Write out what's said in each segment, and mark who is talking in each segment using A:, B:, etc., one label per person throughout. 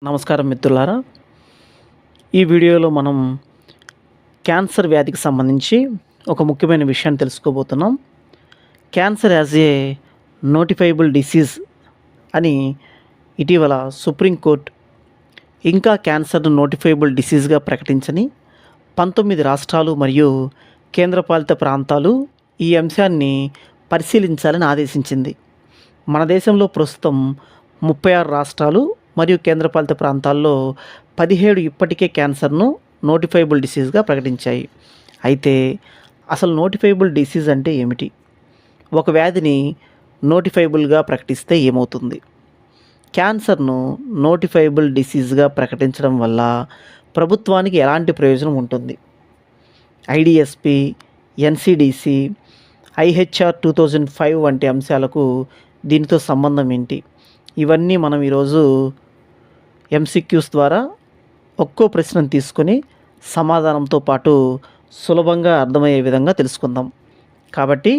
A: నమస్కారం మిత్రులారా. ఈ వీడియోలో మనం క్యాన్సర్ వ్యాధికి సంబంధించి ఒక ముఖ్యమైన విషయాన్ని తెలుసుకోబోతున్నాం. Cancer as a notifiable disease అని ఇటీవల సుప్రీంకోర్టు ఇంకా క్యాన్సర్ను నోటిఫైబుల్ డిసీజ్గా ప్రకటించని 19 రాష్ట్రాలు మరియు కేంద్రపాలిత ప్రాంతాలు ఈ అంశాన్ని పరిశీలించాలని ఆదేశించింది. మన దేశంలో ప్రస్తుతం 36 రాష్ట్రాలు మరియు కేంద్రపాలిత ప్రాంతాల్లో 17 ఇప్పటికే క్యాన్సర్ను నోటిఫైబుల్ డిసీజ్గా ప్రకటించాయి. అయితే అసలు నోటిఫైబుల్ డిసీజ్ అంటే ఏమిటి? ఒక వ్యాధిని నోటిఫైబుల్గా ప్రకటిస్తే ఏమవుతుంది? క్యాన్సర్ను నోటిఫైబుల్ డిసీజ్గా ప్రకటించడం వల్ల ప్రభుత్వానికి ఎలాంటి ప్రయోజనం ఉంటుంది? ఐడిఎస్పి, ఎన్సిడిసి, ఐహెచ్ఆర్ 2005 వంటి అంశాలకు దీనితో సంబంధం ఏంటి? ఇవన్నీ మనం ఈరోజు ఎంసీక్యూస్ ద్వారా ఒక్కో ప్రశ్నను తీసుకొని సమాధానంతో పాటు సులభంగా అర్థమయ్యే విధంగా తెలుసుకుందాం. కాబట్టి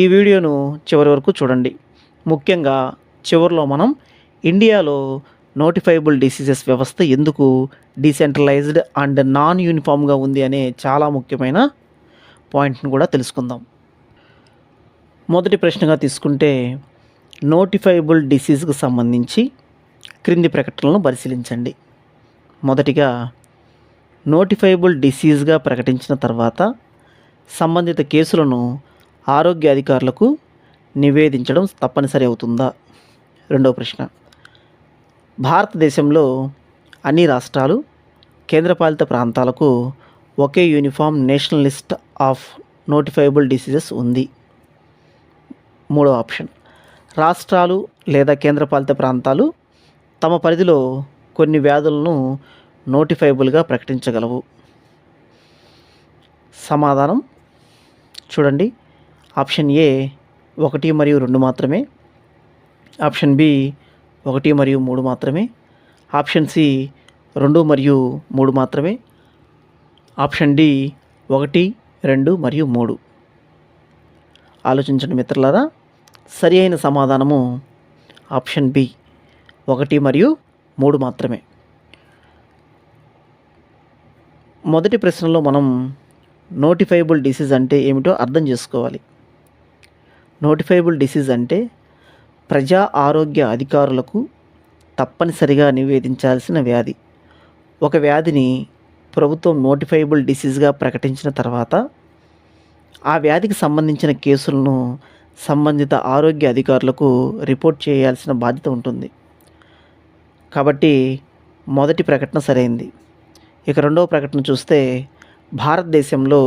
A: ఈ వీడియోను చివరి వరకు చూడండి. ముఖ్యంగా చివరిలో మనం ఇండియాలో నోటిఫైబుల్ డిసీజెస్ వ్యవస్థ ఎందుకు డీసెంట్రలైజ్డ్ అండ్ నాన్ యూనిఫామ్గా ఉంది అనే చాలా ముఖ్యమైన పాయింట్ని కూడా తెలుసుకుందాం. మొదటి ప్రశ్నగా తీసుకుంటే నోటిఫైబుల్ డిసీజ్కి సంబంధించి క్రింది ప్రకటనలను పరిశీలించండి. మొదటిగా, నోటిఫైబుల్ డిసీజ్గా ప్రకటించిన తర్వాత సంబంధిత కేసులను ఆరోగ్య అధికారులకు నివేదించడం తప్పనిసరి అవుతుందా? రెండవ ప్రశ్న, భారతదేశంలో అన్ని రాష్ట్రాలు, కేంద్రపాలిత ప్రాంతాలకు ఒకే uniform national list of notifiable diseases ఉంది. మూడవ ఆప్షన్, రాష్ట్రాలు లేదా కేంద్రపాలిత ప్రాంతాలు తమ పరిధిలో కొన్ని వ్యాధులను నోటిఫైబుల్గా ప్రకటించగలవు. సమాధానం చూడండి. ఆప్షన్ ఏ 1 మరియు 2 మాత్రమే, ఆప్షన్ బి 1 మరియు 3 మాత్రమే, ఆప్షన్ సి 2 మరియు 3 మాత్రమే, ఆప్షన్ డి 1, 2 మరియు 3. ఆలోచించండి మిత్రులారా. సరి అయిన సమాధానము ఆప్షన్ బి 1 మరియు 3 మాత్రమే. మొదటి ప్రశ్నలో మనం నోటిఫైబుల్ డిసీజ్ అంటే ఏమిటో అర్థం చేసుకోవాలి. నోటిఫైబుల్ డిసీజ్ అంటే ప్రజా ఆరోగ్య అధికారులకు తప్పనిసరిగా నివేదించాల్సిన వ్యాధి. ఒక వ్యాధిని ప్రభుత్వం నోటిఫైబుల్ డిసీజ్గా ప్రకటించిన తర్వాత ఆ వ్యాధికి సంబంధించిన కేసులను సంబంధిత ఆరోగ్య అధికారులకు రిపోర్ట్ చేయాల్సిన బాధ్యత ఉంటుంది. కాబట్టి మొదటి ప్రకటన సరైంది. ఇక రెండవ ప్రకటన చూస్తే, భారతదేశంలో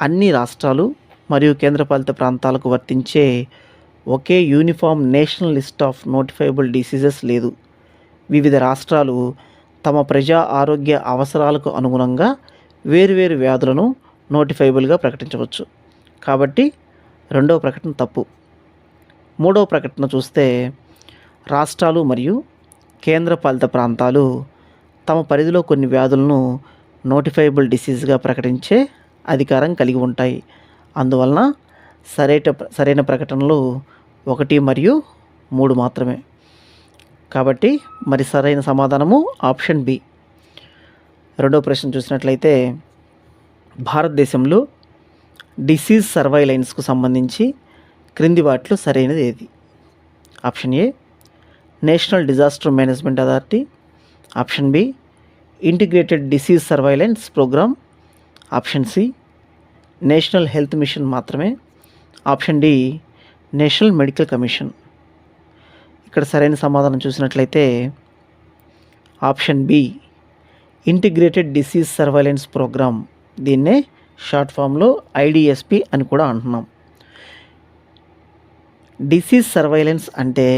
A: అన్ని రాష్ట్రాలు మరియు కేంద్రపాలిత ప్రాంతాలకు వర్తించే ఒకే uniform national list of notifiable diseases లేదు. వివిధ రాష్ట్రాలు తమ ప్రజా ఆరోగ్య అవసరాలకు అనుగుణంగా వేరువేరు వ్యాధులను నోటిఫైబుల్గా ప్రకటించవచ్చు. కాబట్టి రెండవ ప్రకటన తప్పు. మూడవ ప్రకటన చూస్తే, రాష్ట్రాలు మరియు కేంద్రపాలిత ప్రాంతాలు తమ పరిధిలో కొన్ని వ్యాధులను నోటిఫైబుల్ డిసీజ్గా ప్రకటించే అధికారం కలిగి ఉంటాయి. అందువలన సరైన ప్రకటనలు 1 మరియు 3 మాత్రమే. కాబట్టి మరి సరైన సమాధానము ఆప్షన్ బి. రెండవ ప్రశ్న చూసినట్లయితే, భారతదేశంలో డిసీజ్ సర్వైలెన్స్కు సంబంధించి క్రింది వాటిలో సరైనది ఏది? Option A national disaster management authority, option B integrated disease surveillance program, option C national health mission మాత్రమే, option D national medical commission. ఇక్కడ సరైన సమాధానం చూసినట్లయితే option B integrated disease surveillance program. దీన్నే షార్ట్ ఫామ్లో ఐడిఎస్పి అని కూడా అంటున్నాం. డిసీజ్ సర్వైలెన్స్ అంటే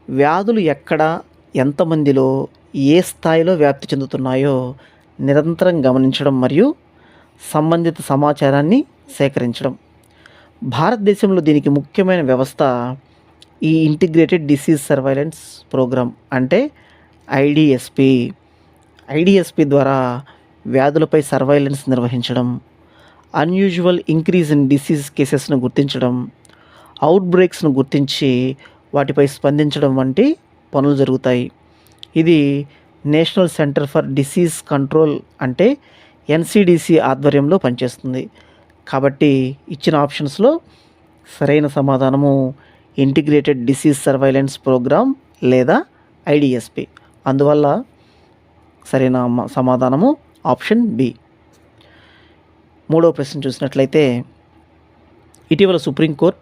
A: వ్యాధులు ఎక్కడ, ఎంతమందిలో, ఏ స్థాయిలో వ్యాప్తి చెందుతున్నాయో నిరంతరం గమనించడం మరియు సంబంధిత సమాచారాన్ని సేకరించడం. భారతదేశంలో దీనికి ముఖ్యమైన వ్యవస్థ ఈ ఇంటిగ్రేటెడ్ డిసీజ్ సర్వైలెన్స్ ప్రోగ్రామ్ అంటే ఐడిఎస్పి. ఐడిఎస్పి ద్వారా వ్యాధులపై సర్వైలెన్స్ నిర్వహించడం, అన్యూజువల్ ఇంక్రీజ్ ఇన్ డిసీజ్ కేసెస్ను గుర్తించడం, అవుట్ బ్రేక్స్ను గుర్తించి వాటిపై స్పందించడం వంటి పనులు జరుగుతాయి. ఇది national centre for disease control అంటే ఎన్సిడిసి ఆధ్వర్యంలో పనిచేస్తుంది. కాబట్టి ఇచ్చిన ఆప్షన్స్లో సరైన సమాధానము ఇంటిగ్రేటెడ్ డిసీజ్ సర్వైలెన్స్ ప్రోగ్రామ్ లేదా ఐడిఎస్పి. అందువల్ల సరైన సమాధానము ఆప్షన్ బి. మూడవ ప్రశ్న చూసినట్లయితే, ఇటీవల సుప్రీంకోర్టు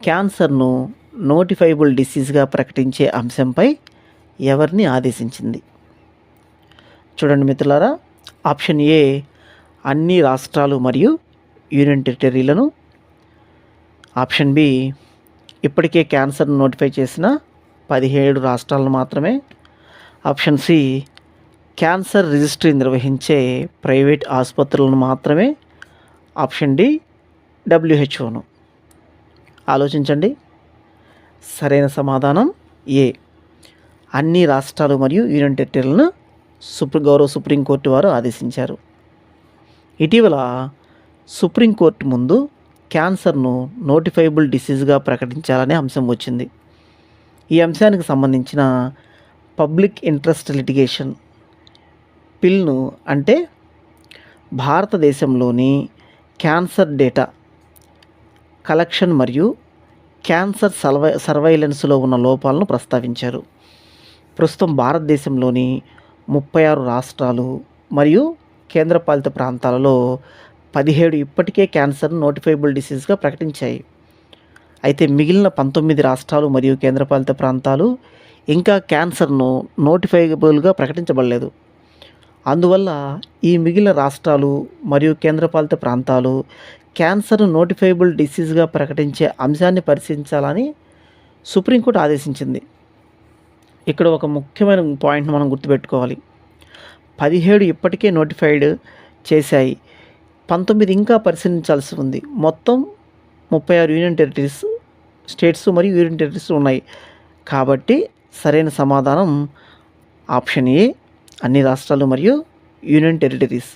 A: క్యాన్సర్ను నోటిఫైబుల్ డిసీజ్గా ప్రకటించే అంశంపై ఎవరిని ఆదేశించింది? చూడండి మిత్రులారా, ఆప్షన్ ఏ అన్ని రాష్ట్రాలు మరియు యూనియన్ టెరిటరీలను, ఆప్షన్ బి ఇప్పటికే క్యాన్సర్ను నోటిఫై చేసిన 17 రాష్ట్రాలను మాత్రమే, ఆప్షన్ సి క్యాన్సర్ రిజిస్ట్రీ నిర్వహించే ప్రైవేట్ ఆసుపత్రులను మాత్రమే, ఆప్షన్ డి డబ్ల్యూహెచ్ఓను. ఆలోచించండి. సరైన సమాధానం ఏ, అన్ని రాష్ట్రాలు మరియు యూనియన్ టెరిటరీలను గౌరవ సుప్రీంకోర్టు వారు ఆదేశించారు. ఇటీవల సుప్రీంకోర్టు ముందు క్యాన్సర్ను నోటిఫైబుల్ డిసీజ్గా ప్రకటించాలనే అంశం వచ్చింది. ఈ అంశానికి సంబంధించిన పబ్లిక్ ఇంట్రెస్ట్ లిటిగేషన్ పిల్ను అంటే భారతదేశంలోని క్యాన్సర్ డేటా కలెక్షన్ మరియు క్యాన్సర్ సర్వైలెన్స్లో ఉన్న లోపాలను ప్రస్తావించారు. ప్రస్తుతం భారతదేశంలోని 36 రాష్ట్రాలు మరియు కేంద్రపాలిత ప్రాంతాలలో 17 ఇప్పటికే క్యాన్సర్ నోటిఫైబుల్ డిసీజ్గా ప్రకటించాయి. అయితే మిగిలిన 19 రాష్ట్రాలు మరియు కేంద్రపాలిత ప్రాంతాలు ఇంకా క్యాన్సర్ను నోటిఫైబుల్గా ప్రకటించబడలేదు. అందువల్ల ఈ మిగిలిన రాష్ట్రాలు మరియు కేంద్రపాలిత ప్రాంతాలు క్యాన్సర్ను నోటిఫైబుల్ డిసీజ్గా ప్రకటించే అంశాన్ని పరిశీలించాలని సుప్రీంకోర్టు ఆదేశించింది. ఇక్కడ ఒక ముఖ్యమైన పాయింట్ను మనం గుర్తుపెట్టుకోవాలి. 17 ఇప్పటికే నోటిఫైడ్ చేశాయి, 19 ఇంకా పరిశీలించాల్సి ఉంది. మొత్తం 36 యూనియన్ టెరిటరీస్, స్టేట్స్ మరియు యూనియన్ టెరిటరీస్ ఉన్నాయి. కాబట్టి సరైన సమాధానం ఆప్షన్ ఏ, అన్ని రాష్ట్రాలు మరియు యూనియన్ టెరిటరీస్.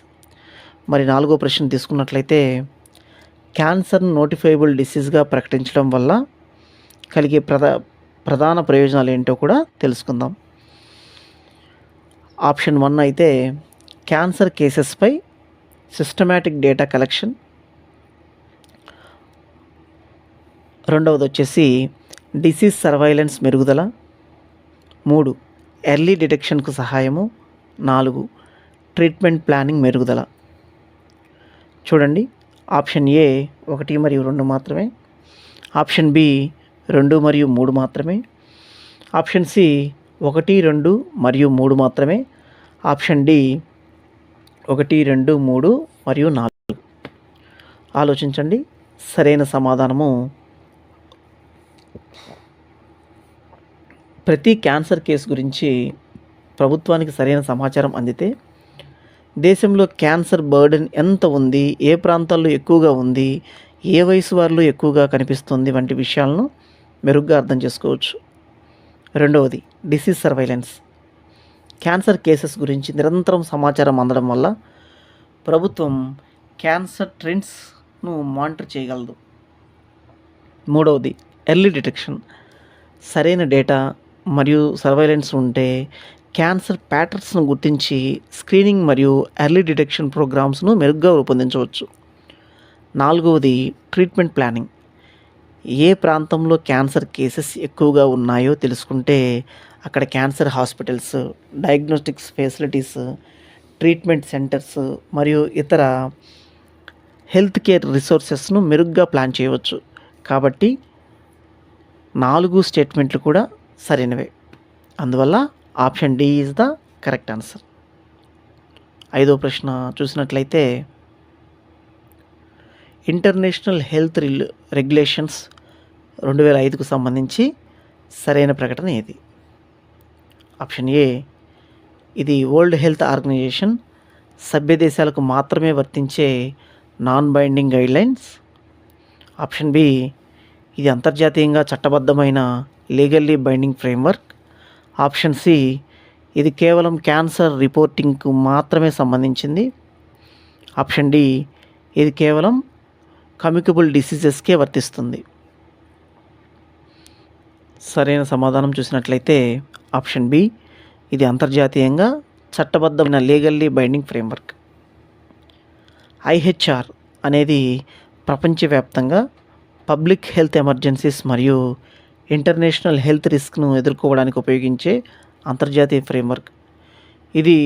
A: మరి 4వ ప్రశ్న తీసుకున్నట్లయితే, క్యాన్సర్ను నోటిఫైబుల్ డిసీజ్గా ప్రకటించడం వల్ల కలిగే ప్రధాన ప్రయోజనాలు ఏంటో కూడా తెలుసుకుందాం. ఆప్షన్ 1 అయితే క్యాన్సర్ కేసెస్పై సిస్టమాటిక్ డేటా కలెక్షన్, రెండవది వచ్చేసి డిసీజ్ సర్వైలెన్స్ మెరుగుదల, 3 ఎర్లీ డిటెక్షన్కు సహాయము, 4 ట్రీట్మెంట్ ప్లానింగ్ మెరుగుదల. చూడండి, ఆప్షన్ ఏ 1 మరియు 2 మాత్రమే, ఆప్షన్ బి 2 మరియు 3 మాత్రమే, ఆప్షన్ సి 1, 2 మరియు 3 మాత్రమే, ఆప్షన్ డి 1, 2, 3 మరియు 4. ఆలోచించండి. సరైన సమాధానము ప్రతి క్యాన్సర్ కేసు గురించి ప్రభుత్వానికి సరైన సమాచారం అందితే దేశంలో క్యాన్సర్ బర్డెన్ ఎంత ఉంది, ఏ ప్రాంతాల్లో ఎక్కువగా ఉంది, ఏ వయసు వారిలో ఎక్కువగా కనిపిస్తుంది వంటి విషయాలను మెరుగ్గా అర్థం చేసుకోవచ్చు. రెండవది డిసీజ్ సర్వైలెన్స్. క్యాన్సర్ కేసెస్ గురించి నిరంతరం సమాచారం అందడం వల్ల ప్రభుత్వం క్యాన్సర్ ట్రెండ్స్ను మానిటర్ చేయగలదు. మూడవది ఎర్లీ డిటెక్షన్. సరైన డేటా మరియు సర్వైలెన్స్ ఉంటే క్యాన్సర్ ప్యాటర్న్స్ను గుర్తించి స్క్రీనింగ్ మరియు ఎర్లీ డిటెక్షన్ ప్రోగ్రామ్స్ను మెరుగ్గా రూపొందించవచ్చు. నాలుగవది ట్రీట్మెంట్ ప్లానింగ్. ఏ ప్రాంతంలో క్యాన్సర్ కేసెస్ ఎక్కువగా ఉన్నాయో తెలుసుకుంటే అక్కడ cancer hospitals, diagnostics facilities, treatment centres మరియు ఇతర హెల్త్ కేర్ రిసోర్సెస్ను మెరుగ్గా ప్లాన్ చేయవచ్చు. కాబట్టి 4 స్టేట్మెంట్లు కూడా సరైనవే. అందువల్ల option D is the correct answer. 5వ ప్రశ్న చూసినట్లయితే, ఇంటర్నేషనల్ హెల్త్ రెగ్యులేషన్స్ 2005కు సంబంధించి సరైన ప్రకటన ఏది? ఆప్షన్ ఏ, ఇది వరల్డ్ హెల్త్ ఆర్గనైజేషన్ సభ్య దేశాలకు మాత్రమే వర్తించే non binding guidelines. Option B, ఇది అంతర్జాతీయంగా చట్టబద్ధమైన legally binding framework. Option C, ఇది కేవలం క్యాన్సర్ రిపోర్టింగ్కు మాత్రమే సంబంధించింది. ఆప్షన్ డి, ఇది కేవలం కమ్యూనికబుల్ డిసీజెస్కే వర్తిస్తుంది. సరైన సమాధానం చూసినట్లయితే ఆప్షన్ బి, ఇది అంతర్జాతీయంగా చట్టబద్ధమైన లీగల్లీ బైండింగ్ ఫ్రేమ్వర్క్. ఐహెచ్ఆర్ అనేది ప్రపంచవ్యాప్తంగా పబ్లిక్ హెల్త్ ఎమర్జెన్సీస్ మరియు ఇంటర్నేషనల్ హెల్త్ రిస్క్ను ఎదుర్కోవడానికి ఉపయోగించే అంతర్జాతీయ ఫ్రేమ్వర్క్. ఇది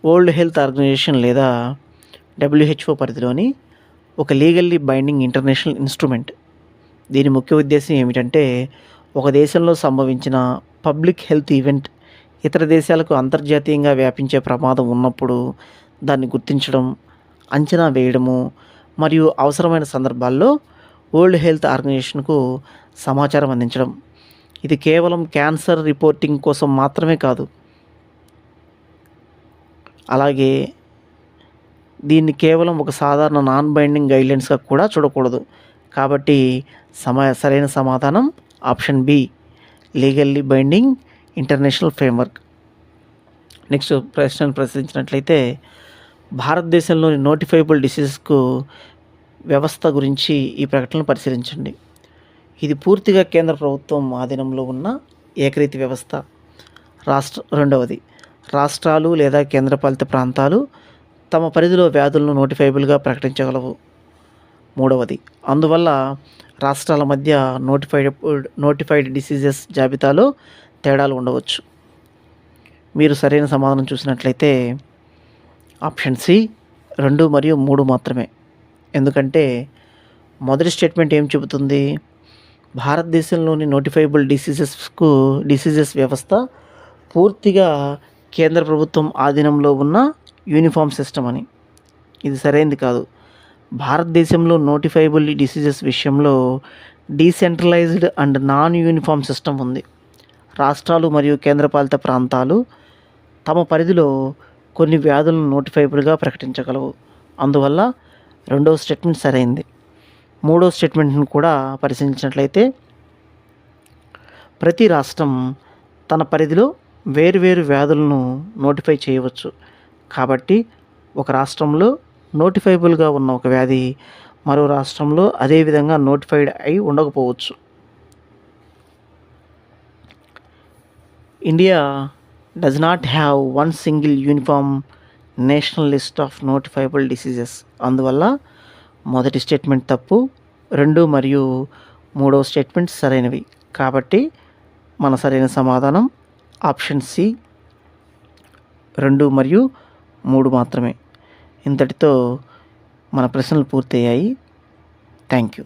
A: వరల్డ్ హెల్త్ ఆర్గనైజేషన్ లేదా WHO పరిధిలోని ఒక లీగల్లీ బైండింగ్ ఇంటర్నేషనల్ ఇన్స్ట్రుమెంట్. దీని ముఖ్య ఉద్దేశం ఏమిటంటే, ఒక దేశంలో సంభవించిన పబ్లిక్ హెల్త్ ఈవెంట్ ఇతర దేశాలకు అంతర్జాతీయంగా వ్యాపించే ప్రమాదం ఉన్నప్పుడు దాన్ని గుర్తించడం, అంచనా వేయడము మరియు అవసరమైన సందర్భాల్లో వరల్డ్ హెల్త్ ఆర్గనైజేషన్కు సమాచారం అందించడం. ఇది కేవలం క్యాన్సర్ రిపోర్టింగ్ కోసం మాత్రమే కాదు, అలాగే దీన్ని కేవలం ఒక సాధారణ నాన్ బైండింగ్ గైడ్లైన్స్గా కూడా చూడకూడదు. కాబట్టి సరైన సమాధానం option B, legally binding international framework. Next ప్రశ్నను ప్రశ్నించినట్లయితే, భారతదేశంలోని నోటిఫైబుల్ డిసీజెస్కు వ్యవస్థ గురించి ఈ ప్రకటనను పరిశీలించండి. ఇది పూర్తిగా కేంద్ర ప్రభుత్వం ఆధీనంలో ఉన్న ఏకరీతి వ్యవస్థ. రెండవది, రాష్ట్రాలు లేదా కేంద్రపాలిత ప్రాంతాలు తమ పరిధిలో వ్యాధులను నోటిఫైబుల్గా ప్రకటించగలవు. మూడవది, అందువల్ల రాష్ట్రాల మధ్య నోటిఫైడ్ డిసీజెస్ జాబితాలో తేడాలు ఉండవచ్చు. మీరు సరైన సమాధానం చూసినట్లయితే ఆప్షన్ సి 2 మరియు 3 మాత్రమే. ఎందుకంటే మొదటి స్టేట్మెంట్ ఏం చెబుతుంది, భారతదేశంలోని నోటిఫైబుల్ డిసీజెస్ వ్యవస్థ పూర్తిగా కేంద్ర ప్రభుత్వం ఆధీనంలో ఉన్న యూనిఫామ్ సిస్టమ్ అని. ఇది సరైనది కాదు. భారతదేశంలో నోటిఫైబుల్ డిసీజెస్ విషయంలో decentralised and non uniform system ఉంది. రాష్ట్రాలు మరియు కేంద్రపాలిత ప్రాంతాలు తమ పరిధిలో కొన్ని వ్యాధులను నోటిఫైబుల్గా ప్రకటించగలవు. అందువల్ల రెండవ స్టేట్మెంట్ సరైంది. మూడవ స్టేట్మెంట్ను కూడా పరిశీలించినట్లయితే, ప్రతి రాష్ట్రం తన పరిధిలో వేరువేరు వ్యాధులను నోటిఫై చేయవచ్చు. కాబట్టి ఒక రాష్ట్రంలో నోటిఫైబుల్గా ఉన్న ఒక వ్యాధి మరో రాష్ట్రంలో అదేవిధంగా నోటిఫైడ్ అయి ఉండకపోవచ్చు. India does not have one single uniform national list of notifiable diseases. అందువల్ల మొదటి స్టేట్మెంట్ తప్పు, 2 మరియు 3వ స్టేట్మెంట్ సరైనవి. కాబట్టి మన సరైన సమాధానం ఆప్షన్ సి 2 మరియు 3 మాత్రమే. ఇంతటితో మన ప్రశ్నలు పూర్తయ్యాయి. Thank you.